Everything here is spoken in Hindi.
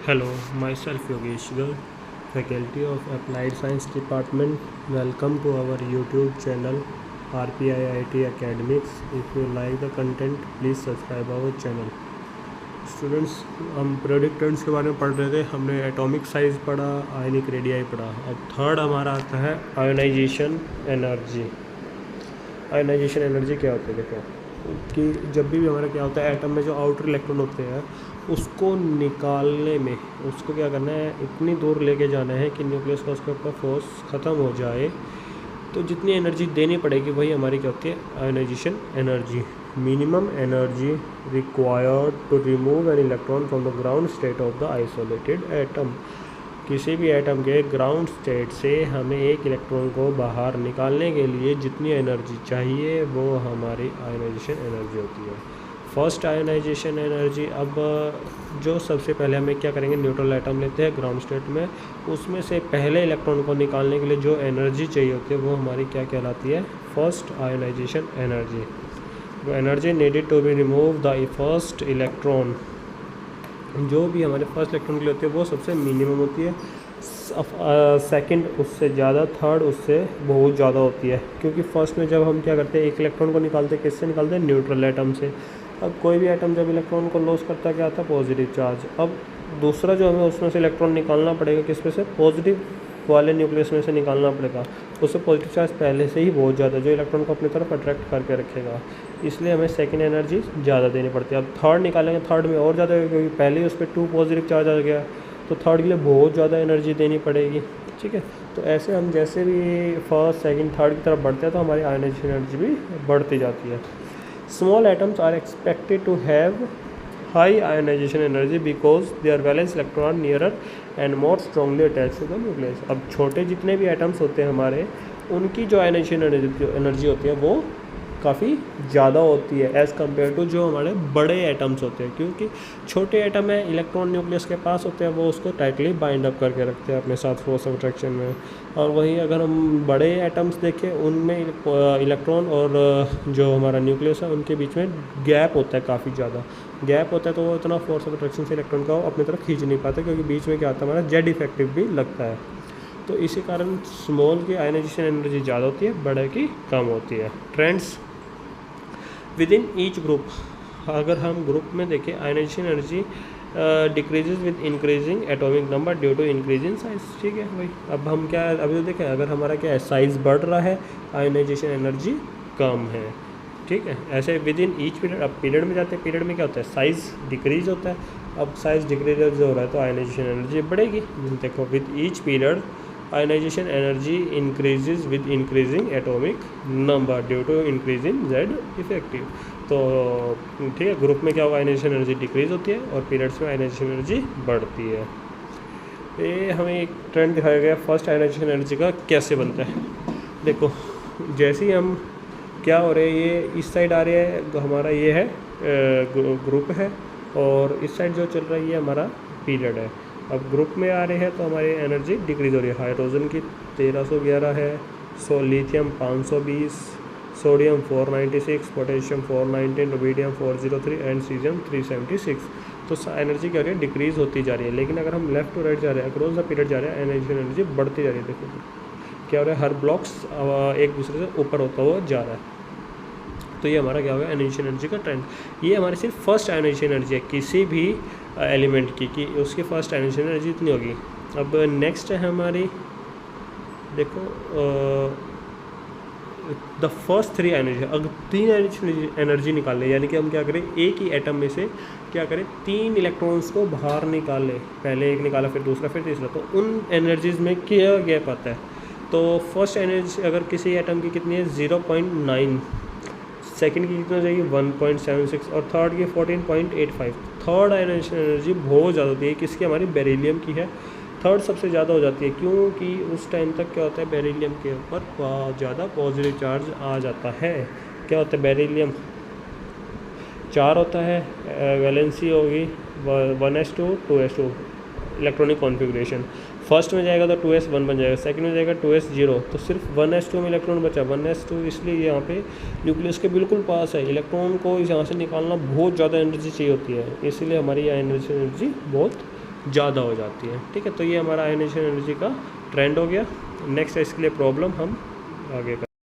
Hello, myself Yogesh Garg, Faculty of Applied Science Department. Welcome to our YouTube channel RPIIT Academics. If you like the content, please subscribe our channel. Students, हम प्रेडिक्टेंट्स के बारे में पढ़ रहे थे। हमने एटॉमिक साइज पढ़ा, आयनिक रेडियाई पढ़ा। अब थर्ड हमारा आता है आयोनाइजेशन एनर्जी। आयोनाइजेशन एनर्जी क्या होती है? देखो कि जब भी हमारा क्या होता है, एटम में जो आउटर इलेक्ट्रॉन होते हैं उसको निकालने में उसको क्या करना है, इतनी दूर लेके जाना है कि न्यूक्लियस का उसके ऊपर फोर्स ख़त्म हो जाए। तो जितनी एनर्जी देनी पड़ेगी वही हमारी क्या होती है, ionization energy. Minimum energy required to remove an electron from the ground state of the isolated atom. किसी भी एटम के ग्राउंड स्टेट से हमें एक इलेक्ट्रॉन को बाहर निकालने के लिए जितनी एनर्जी चाहिए वो हमारी आयोनाइजेशन एनर्जी होती है। फर्स्ट आयोनाइजेशन एनर्जी, अब जो सबसे पहले हमें क्या करेंगे, न्यूट्रल एटम लेते हैं ग्राउंड स्टेट में, उसमें से पहले इलेक्ट्रॉन को निकालने के लिए जो एनर्जी चाहिए होती है वो हमारी क्या कहलाती है, फर्स्ट आयोनाइजेशन एनर्जी। वो energy needed to be remove the first electron, जो भी हमारे फर्स्ट इलेक्ट्रॉन के लिए होती है वो सबसे मिनिमम होती है। सेकंड उससे ज़्यादा, थर्ड उससे बहुत ज़्यादा होती है। क्योंकि फर्स्ट में जब हम क्या करते हैं, एक इलेक्ट्रॉन को निकालते हैं, किससे निकालते हैं, न्यूट्रल एटम से। अब कोई भी एटम जब इलेक्ट्रॉन को लॉस करता है क्या आता है, पॉजिटिव चार्ज। अब दूसरा जो हमें उसमें से इलेक्ट्रॉन निकालना पड़ेगा, किस में से, पॉजिटिव वाले न्यूक्लियस में से निकालना पड़ेगा। उससे पॉजिटिव चार्ज पहले से ही बहुत ज़्यादा, जो इलेक्ट्रॉन को अपनी तरफ अट्रैक्ट करके रखेगा, इसलिए हमें सेकेंड एनर्जी ज़्यादा देनी पड़ती है। अब थर्ड निकालेंगे, थर्ड में और ज़्यादा, क्योंकि पहले ही उस पर 2 पॉजिटिव चार्ज आ गया, तो थर्ड के लिए बहुत ज़्यादा एनर्जी देनी पड़ेगी। ठीक है, तो ऐसे हम जैसे भी फर्स्ट सेकंड थर्ड की तरफ बढ़ते हैं तो हमारी आयोनाइजेशन एनर्जी भी बढ़ती जाती है। Small atoms are expected to have high ionization energy because their valence electron nearer and more strongly attach to the nucleus. अब छोटे जितने भी एटम्स होते हैं हमारे, उनकी जो आयोनाइजेशन एनर्जी होती है वो काफ़ी ज़्यादा होती है एज़ कम्पेयर टू जो हमारे बड़े एटम्स होते हैं। क्योंकि छोटे एटम है, इलेक्ट्रॉन न्यूक्लियस के पास होते हैं, वो उसको टाइटली बाइंड अप करके रखते हैं अपने साथ फोर्स ऑफ अट्रैक्शन में। और वहीं अगर हम बड़े एटम्स देखें, उनमें इलेक्ट्रॉन और जो हमारा न्यूक्लियस है उनके बीच में गैप होता है, काफ़ी ज़्यादा गैप होता है, तो वो इतना फोर्स ऑफ अट्रैक्शन से इलेक्ट्रॉन को अपनी तरफ खींच नहीं पाते, क्योंकि बीच में क्या होता है, हमारा जेड इफेक्टिव भी लगता है। तो इसी कारण स्मॉल की आयोनाइजेशन एनर्जी ज़्यादा होती है, बड़े की कम होती है। Trends with in each group, अगर हम ग्रुप में देखें, ionization energy decreases with increasing atomic number due to increase in size. ठीक है भाई, अब हम क्या, अभी तो देखें, अगर हमारा क्या है, साइज़ बढ़ रहा है, आयोनाइजेशन एनर्जी कम है। ठीक है, ऐसे विद इन ईच पीरियड। अब पीरियड में जाते हैं, पीरियड में क्या होता है, साइज़ डिक्रीज होता है। अब साइज़ डिक्रीज हो रहा है तो आयोनाइजेशन एनर्जी बढ़ेगी। देखो, with each period ionization energy increases with increasing atomic number due to increase in Z effective. तो ठीक है, ग्रुप में क्या होगा, आयोनाइजेशन एनर्जी डिक्रीज होती है और पीरियड्स में आयोनाइजेशन एनर्जी बढ़ती है। ये हमें एक ट्रेंड दिखाया गया फर्स्ट आयोनाइजेशन एनर्जी का कैसे बनता है। देखो, जैसे ही हम क्या हो रहे हैं, ये इस साइड आ रहे हैं, हमारा ये है ग्रुप है, और इस साइड जो चल रहा है ये हमारा पीरियड है। अब ग्रुप में आ रहे हैं तो हमारी एनर्जी डिक्रीज हो रही है। हाइड्रोजन की 1311 है, lithium 520, sodium 496, potassium 419, rubidium 403 and caesium 376। तो एनर्जी क्या हो रही है, डिक्रीज होती जा रही है। लेकिन अगर हम लेफ्ट टू राइट जा रहे हैं, अक्रॉस द पीरियड जा रहे हैं, एनर्जी बढ़ती जा रही है। देखो क्या हो रहा है, हर ब्लॉक्स एक दूसरे से ऊपर होता हुआ जा रहा है। तो ये हमारा क्या होगा, आयोनाइजेशन एनर्जी का ट्रेंड। ये हमारी सिर्फ फर्स्ट आयोनाइजेशन एनर्जी है किसी भी एलिमेंट की, कि उसकी फर्स्ट आयोनाइजेशन एनर्जी इतनी होगी। अब नेक्स्ट है हमारी, देखो द फर्स्ट 3 एनर्जी। अगर 3 एनर्जी निकाल लें, यानी कि हम क्या करें, एक ही एटम में से क्या करें, 3 इलेक्ट्रॉन्स को बाहर निकालें, पहले एक निकाला, फिर दूसरा, फिर तीसरा, तो उन एनर्जीज़ में क्या गैप आता है। तो फर्स्ट एनर्जी अगर किसी एटम की कितनी है, 0.9, सेकंड की कितनी हो जाएगी, 1.76, और थर्ड की 14.85। थर्ड आयोनाइजेशन एनर्जी बहुत ज़्यादा होती है, किसकी, हमारी बेरिलियम की है। थर्ड सबसे ज़्यादा हो जाती है, क्योंकि उस टाइम तक क्या होता है, बेरिलियम के ऊपर बहुत ज़्यादा पॉजिटिव चार्ज आ जाता है। क्या होता है, बेरिलियम 4 होता है, वैलेंसी होगी 1s2 2s2 electronic configuration. First में जाएगा तो 2s1 बन जाएगा, सेकंड में जाएगा 2s0, तो सिर्फ 1s2 में इलेक्ट्रॉन बचा। 1s2 इसलिए यहाँ पे न्यूक्लियस के बिल्कुल पास है, इलेक्ट्रॉन को यहाँ से निकालना बहुत ज़्यादा एनर्जी चाहिए होती है, इसलिए हमारी यहाँ एनर्जी बहुत ज़्यादा हो जाती है। ठीक है, तो ये हमारा आयोनाइजेशन एनर्जी का ट्रेंड हो गया। नेक्स्ट है इसके लिए प्रॉब्लम हम आगे